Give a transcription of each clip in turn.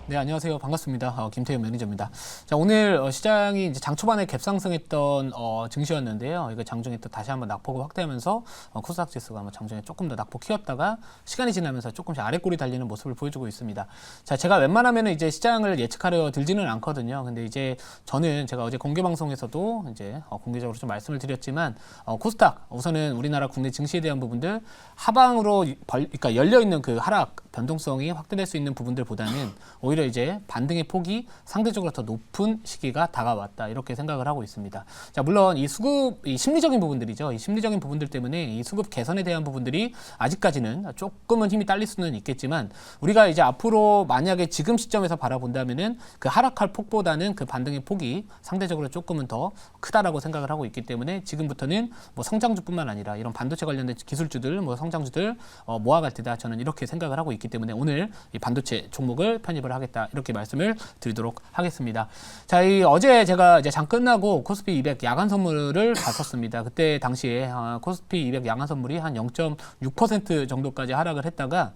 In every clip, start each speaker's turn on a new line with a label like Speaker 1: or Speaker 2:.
Speaker 1: 네, 안녕하세요. 반갑습니다. 김태현 매니저입니다. 자, 오늘 시장이 이제 장 초반에 갭상승했던 증시였는데요. 이거 장중에 또 다시 한번 낙폭을 확대하면서 코스닥 지수가 장중에 조금 더 낙폭 키웠다가 시간이 지나면서 조금씩 아래꼬리 달리는 모습을 보여주고 있습니다. 자, 제가 웬만하면 이제 시장을 예측하려 들지는 않거든요. 근데 이제 저는 제가 어제 공개 방송에서도 이제 공개적으로 좀 말씀을 드렸지만 코스닥 우선은 우리나라 국내 증시에 대한 부분들 하방으로 그러니까 열려 있는 그 하락 변동성이 확대될 수 있는 부분들보다는 오히려 이제 반등의 폭이 상대적으로 더 높은 시기가 다가왔다 이렇게 생각을 하고 있습니다. 자, 물론 이 수급, 이 심리적인 부분들이죠. 이 심리적인 부분들 때문에 이 수급 개선에 대한 부분들이 아직까지는 조금은 힘이 딸릴 수는 있겠지만 우리가 이제 앞으로 만약에 지금 시점에서 바라본다면은 그 하락할 폭보다는 그 반등의 폭이 상대적으로 조금은 더 크다라고 생각을 하고 있기 때문에 지금부터는 뭐 성장주뿐만 아니라 이런 반도체 관련된 기술주들, 뭐 성장주들 모아갈 때다 저는 이렇게 생각을 하고 있기 때문에 오늘 이 반도체 종목을 편입을 하겠다 이렇게 말씀을 드리도록 하겠습니다. 자, 어제 제가 이제 장 끝나고 코스피 200 야간 선물을 봤었습니다. 그때 당시에 코스피 200 야간 선물이 한 0.6% 정도까지 하락을 했다가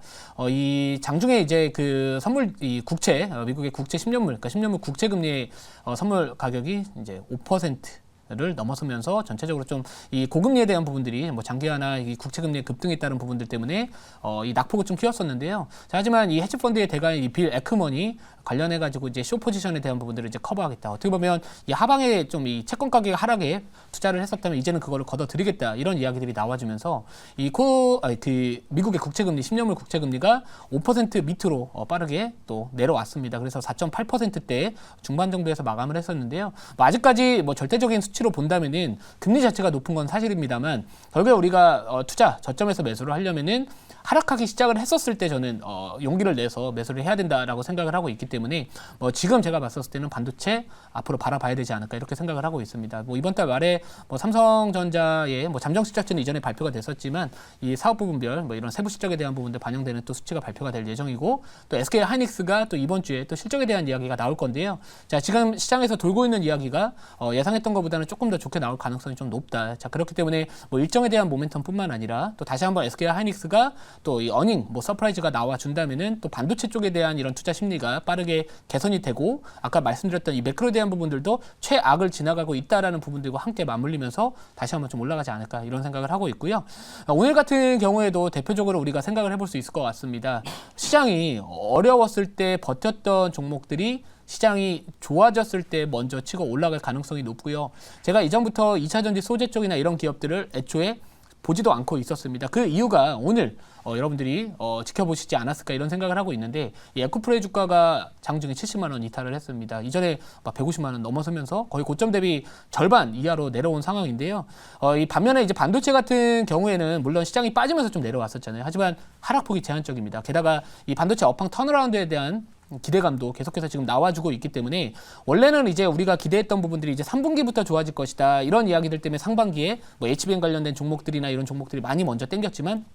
Speaker 1: 이 장중에 이제 그 선물 이 국채 미국의 국채 10년물 그러니까 10년물 국채 금리의 선물 가격이 이제 5%를 넘어서면서 전체적으로 좀 이 고금리에 대한 부분들이 뭐 장기화나 이 국채금리의 급등에 따른 부분들 때문에 이 낙폭을 좀 키웠었는데요. 자, 하지만 이 헤지펀드의 대가인 이 빌 에크먼이 관련해 가지고 이제 쇼 포지션에 대한 부분들을 이제 커버하겠다. 어떻게 보면 이 하방에 좀 이 채권 가격 하락에 투자를 했었다면 이제는 그거를 걷어들이겠다 이런 이야기들이 나와주면서 그 미국의 국채금리 10년물 국채금리가 5% 밑으로 빠르게 또 내려왔습니다. 그래서 4.8%대 중반 정도에서 마감을 했었는데요. 뭐 아직까지 뭐 절대적인 수치로 본다면은 금리 자체가 높은 건 사실입니다만 결국에 우리가 투자 저점에서 매수를 하려면은 하락하기 시작을 했었을 때 저는 용기를 내서 매수를 해야 된다라고 생각을 하고 있기 때문에 뭐 지금 제가 봤었을 때는 반도체 앞으로 바라봐야 되지 않을까 이렇게 생각을 하고 있습니다. 뭐 이번 달 말에 뭐 삼성전자의 뭐 잠정 실적주는 이전에 발표가 됐었지만 이 사업 부분별 뭐 이런 세부 실적에 대한 부분들 반영되는 또 수치가 발표가 될 예정이고 또 SK 하이닉스가 또 이번 주에 또 실적에 대한 이야기가 나올 건데요. 자, 지금 시장에서 돌고 있는 이야기가 예상했던 것보다는 조금 더 좋게 나올 가능성이 좀 높다. 자, 그렇기 때문에 뭐 일정에 대한 모멘텀뿐만 아니라 또 다시 한번 SK 하이닉스가 또 이 어닝 뭐 서프라이즈가 나와 준다면은 또 반도체 쪽에 대한 이런 투자 심리가 빠르게 개선이 되고 아까 말씀드렸던 이 매크로에 대한 부분들도 최악을 지나가고 있다라는 부분들과 함께 맞물리면서 다시 한번 좀 올라가지 않을까 이런 생각을 하고 있고요. 오늘 같은 경우에도 대표적으로 우리가 생각을 해볼 수 있을 것 같습니다. 시장이 어려웠을 때 버텼던 종목들이 시장이 좋아졌을 때 먼저 치고 올라갈 가능성이 높고요. 제가 이전부터 2차전지 소재 쪽이나 이런 기업들을 애초에 보지도 않고 있었습니다. 그 이유가 오늘 여러분들이 지켜보시지 않았을까 이런 생각을 하고 있는데 이 에코프레 주가가 장중에 70만 원 이탈을 했습니다. 이전에 막 150만 원 넘어서면서 거의 고점 대비 절반 이하로 내려온 상황인데요. 이 반면에 이제 반도체 같은 경우에는 물론 시장이 빠지면서 좀 내려왔었잖아요. 하지만 하락폭이 제한적입니다. 게다가 이 반도체 업황 턴어라운드에 대한 기대감도 계속해서 지금 나와주고 있기 때문에 원래는 이제 우리가 기대했던 부분들이 이제 3분기부터 좋아질 것이다 이런 이야기들 때문에 상반기에 뭐 HBM 관련된 종목들이나 이런 종목들이 많이 먼저 땡겼지만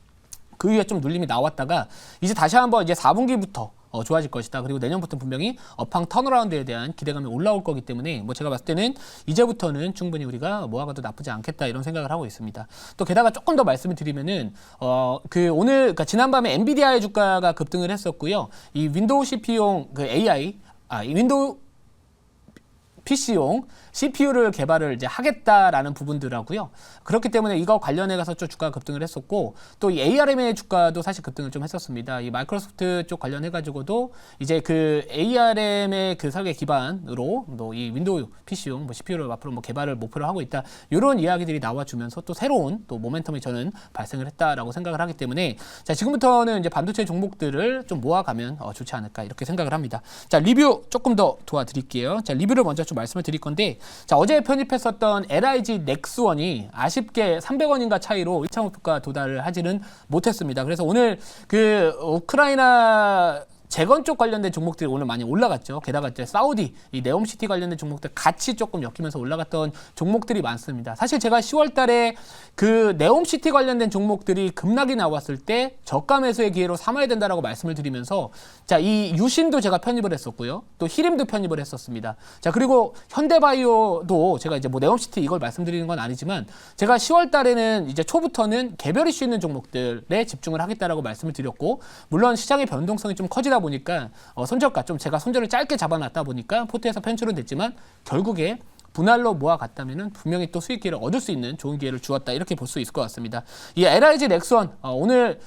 Speaker 1: 그 이후에 좀 눌림이 나왔다가 이제 다시 한번 이제 4분기부터 좋아질 것이다. 그리고 내년부터 분명히 업황 턴어라운드에 대한 기대감이 올라올 거기 때문에 뭐 제가 봤을 때는 이제부터는 충분히 우리가 모아가도 나쁘지 않겠다 이런 생각을 하고 있습니다. 또 게다가 조금 더 말씀을 드리면은 오늘 그러니까 지난밤에 엔비디아의 주가가 급등을 했었고요. 이 윈도우 CPU용 그 AI 이 윈도우 PC용 CPU를 개발을 이제 하겠다라는 부분들하고요. 그렇기 때문에 이거 관련해 가서 좀 주가가 급등을 했었고 또 이 ARM의 주가도 사실 급등을 좀 했었습니다. 이 마이크로소프트 쪽 관련해 가지고도 이제 그 ARM의 그 설계 기반으로 또 이 윈도우 PC용 뭐 CPU를 앞으로 뭐 개발을 목표로 하고 있다. 이런 이야기들이 나와주면서 또 새로운 또 모멘텀이 저는 발생을 했다라고 생각을 하기 때문에 자, 지금부터는 이제 반도체 종목들을 좀 모아가면 좋지 않을까 이렇게 생각을 합니다. 자, 리뷰 조금 더 도와드릴게요. 자, 리뷰를 먼저 좀 말씀을 드릴 건데 자, 어제 편입했었던 LIG 넥스원이 아쉽게 300원인가 차이로 1차 목표가 도달을 하지는 못했습니다. 그래서 오늘 그 우크라이나 재건 쪽 관련된 종목들이 오늘 많이 올라갔죠. 게다가 이제 사우디 이 네옴시티 관련된 종목들 같이 조금 엮이면서 올라갔던 종목들이 많습니다. 사실 제가 10월 달에 그 네옴시티 관련된 종목들이 급락이 나왔을 때 저가 매수의 기회로 삼아야 된다라고 말씀을 드리면서 자, 이 유신도 제가 편입을 했었고요. 또 히림도 편입을 했었습니다. 자, 그리고 현대바이오도 제가 이제 뭐 네옴시티 이걸 말씀드리는 건 아니지만 제가 10월 달에는 이제 초부터는 개별 이슈 있는 종목들에 집중을 하겠다라고 말씀을 드렸고 물론 시장의 변동성이 좀 커지다 하다 보니까 손절가 좀 제가 손절을 짧게 잡아놨다 보니까 포트에서 편출은 됐지만 결국에 분할로 모아갔다면은 분명히 또 수익 기회를 얻을 수 있는 좋은 기회를 주었다 이렇게 볼 수 있을 것 같습니다. 이 LIG 넥슨 오늘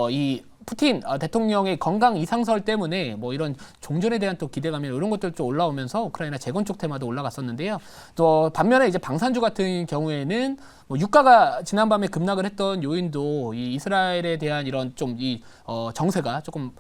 Speaker 1: 이 푸틴 대통령의 건강 이상설 때문에 뭐 이런 종전에 대한 또 기대감이 이런 것들 좀 올라오면서 우크라이나 재건축 테마도 올라갔었는데요. 또 반면에 이제 방산주 같은 경우에는 뭐 유가가 지난밤에 급락을 했던 요인도 이 이스라엘에 대한 이런 좀 이 정세가 조금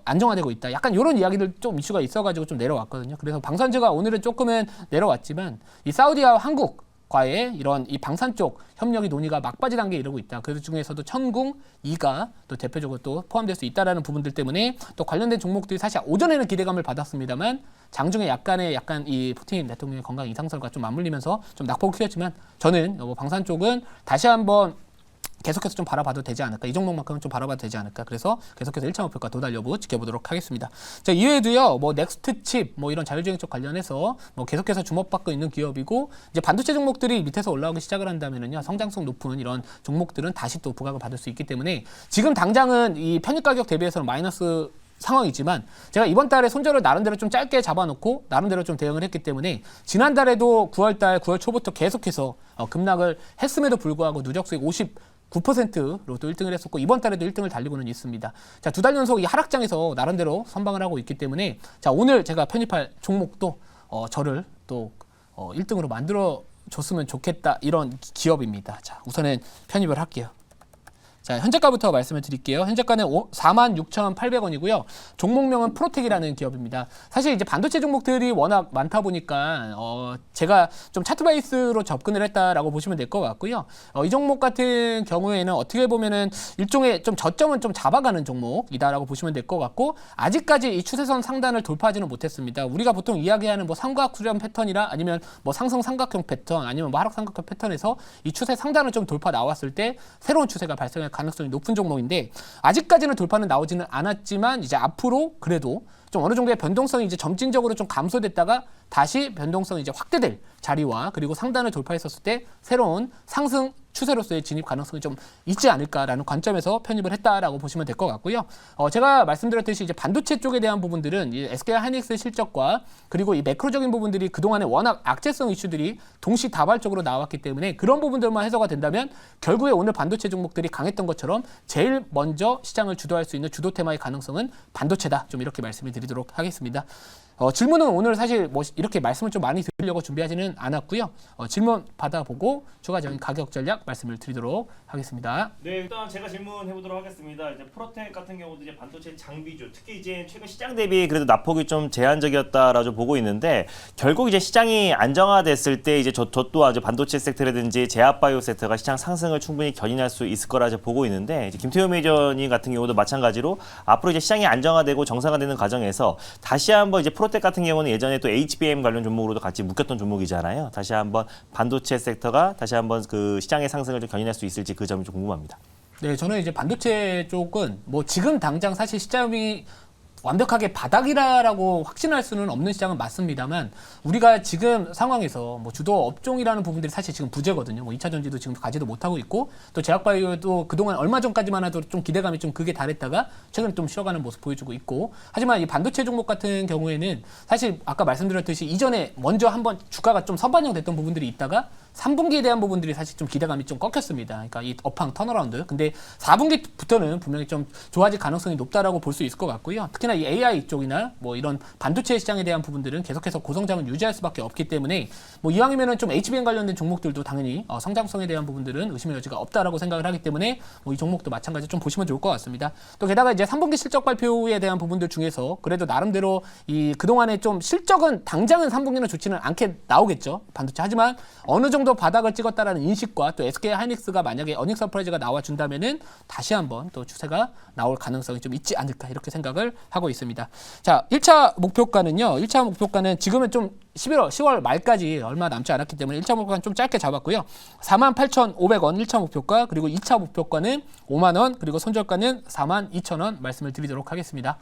Speaker 1: 안정화되고 있다. 약간 이런 이야기들 좀 이슈가 있어가지고 좀 내려왔거든요. 그래서 방산주가 오늘은 조금은 내려왔지만 이 사우디와 한국 과의 이런 이 방산 쪽 협력이 논의가 막바지 단계에 이르고 있다. 그 중에서도 천궁, 이가 또 대표적으로 또 포함될 수 있다라는 부분들 때문에 또 관련된 종목들이 사실 오전에는 기대감을 받았습니다만 장중에 약간 이 푸틴 대통령의 건강 이상설과 좀 맞물리면서 좀 낙폭을 키웠지만 저는 방산 쪽은 다시 한번 계속해서 좀 바라봐도 되지 않을까. 이 종목만큼은 좀 바라봐도 되지 않을까. 그래서 계속해서 1차 목표가 도달 여부 지켜보도록 하겠습니다. 자, 이외에도요, 뭐 넥스트 칩, 뭐 이런 자율주행 쪽 관련해서 뭐 계속해서 주목받고 있는 기업이고 이제 반도체 종목들이 밑에서 올라오기 시작을 한다면은요, 성장성 높은 이런 종목들은 다시 또 부각을 받을 수 있기 때문에 지금 당장은 이 편입 가격 대비해서는 마이너스 상황이지만 제가 이번 달에 손절을 나름대로 좀 짧게 잡아놓고 나름대로 좀 대응을 했기 때문에 지난달에도 9월 초부터 계속해서 급락을 했음에도 불구하고 누적 수익 9%로 또 1등을 했었고 이번 달에도 1등을 달리고는 있습니다. 자, 2달 연속 이 하락장에서 나름대로 선방을 하고 있기 때문에 자, 오늘 제가 편입할 종목도 저를 또 1등으로 만들어 줬으면 좋겠다 이런 기업입니다. 자, 우선은 편입을 할게요. 자, 현재가부터 말씀을 드릴게요. 현재가는 46,800원이고요. 종목명은 프로텍이라는 기업입니다. 사실 이제 반도체 종목들이 워낙 많다 보니까 제가 좀 차트 베이스로 접근을 했다라고 보시면 될 것 같고요. 이 종목 같은 경우에는 어떻게 보면은 일종의 좀 저점은 좀 잡아가는 종목이다라고 보시면 될 것 같고 아직까지 이 추세선 상단을 돌파하지는 못했습니다. 우리가 보통 이야기하는 뭐 삼각 수렴 패턴이라 아니면 뭐 상승 삼각형 패턴 아니면 뭐 하락 삼각형 패턴에서 이 추세 상단을 좀 돌파 나왔을 때 새로운 추세가 발생할 가능성이 높은 종목인데 아직까지는 돌파는 나오지는 않았지만 이제 앞으로 그래도 좀 어느 정도의 변동성이 이제 점진적으로 좀 감소됐다가 다시 변동성이 이제 확대될 자리와 그리고 상단을 돌파했었을 때 새로운 상승 추세로서의 진입 가능성이 좀 있지 않을까라는 관점에서 편입을 했다라고 보시면 될 것 같고요. 제가 말씀드렸듯이 이제 반도체 쪽에 대한 부분들은 이 SK 하이닉스 실적과 그리고 이 매크로적인 부분들이 그동안에 워낙 악재성 이슈들이 동시다발적으로 나왔기 때문에 그런 부분들만 해소가 된다면 결국에 오늘 반도체 종목들이 강했던 것처럼 제일 먼저 시장을 주도할 수 있는 주도 테마의 가능성은 반도체다. 좀 이렇게 말씀을 드리도록 하겠습니다. 질문은 오늘 사실 뭐 이렇게 말씀을 좀 많이 드리려고 준비하지는 않았고요. 질문 받아보고 추가적인 가격 전략 말씀을 드리도록 하겠습니다.
Speaker 2: 네, 일단 제가 질문해 보도록 하겠습니다. 이제 프로텍 같은 경우도 이제 반도체 장비주, 특히 이제 최근 시장 대비 그래도 낙폭이 좀 제한적이었다라고 보고 있는데 결국 이제 시장이 안정화됐을 때 이제 저 또한 이제 반도체 섹터라든지 제약바이오 섹터가 시장 상승을 충분히 견인할 수 있을 거라 보고 있는데 이제 김태호 매니저님 같은 경우도 마찬가지로 앞으로 이제 시장이 안정화되고 정상화되는 과정에서 다시 한번 이제 프로텍 같은 경우는 예전에 또 HBM 관련 종목으로도 같이 묶였던 종목이잖아요. 다시 한번 반도체 섹터가 다시 한번 그 시장의 상승을 좀 견인할 수 있을지 그 점이 좀 궁금합니다.
Speaker 1: 네, 저는 이제 반도체 쪽은 뭐 지금 당장 사실 시장이 완벽하게 바닥이라고 확신할 수는 없는 시장은 맞습니다만 우리가 지금 상황에서 뭐 주도 업종이라는 부분들이 사실 지금 부재거든요. 뭐 2차 전지도 지금 가지도 못하고 있고 또 제약바이오도 그동안 얼마 전까지만 해도 좀 기대감이 좀 극에 달했다가 최근에 좀 쉬어가는 모습 보여주고 있고 하지만 이 반도체 종목 같은 경우에는 사실 아까 말씀드렸듯이 이전에 먼저 한번 주가가 좀 선반영됐던 부분들이 있다가 3분기에 대한 부분들이 사실 좀 기대감이 좀 꺾였습니다. 그러니까 이 업황 턴어라운드. 근데 4분기부터는 분명히 좀 좋아질 가능성이 높다라고 볼 수 있을 것 같고요. 특히나 이 AI 쪽이나 뭐 이런 반도체 시장에 대한 부분들은 계속해서 고성장을 유지할 수밖에 없기 때문에 뭐 이왕이면은 좀 HBM 관련된 종목들도 당연히 성장성에 대한 부분들은 의심의 여지가 없다라고 생각을 하기 때문에 뭐 이 종목도 마찬가지로 좀 보시면 좋을 것 같습니다. 또 게다가 이제 3분기 실적 발표에 대한 부분들 중에서 그래도 나름대로 이 그동안에 좀 실적은 당장은 3분기는 좋지는 않게 나오겠죠. 반도체. 하지만 어느 정도 바닥을 찍었다라는 인식과 또 SK 하이닉스가 만약에 어닝 서프라이즈가 나와준다면은 다시 한번 또 추세가 나올 가능성이 좀 있지 않을까 이렇게 생각을 하고 있습니다. 자, 1차 목표가는요. 1차 목표가는 지금은 좀 10월 말까지 얼마 남지 않았기 때문에 1차 목표가는 좀 짧게 잡았고요. 48,500원 1차 목표가 그리고 2차 목표가는 5만 원 그리고 손절가는 42,000원 말씀을 드리도록 하겠습니다.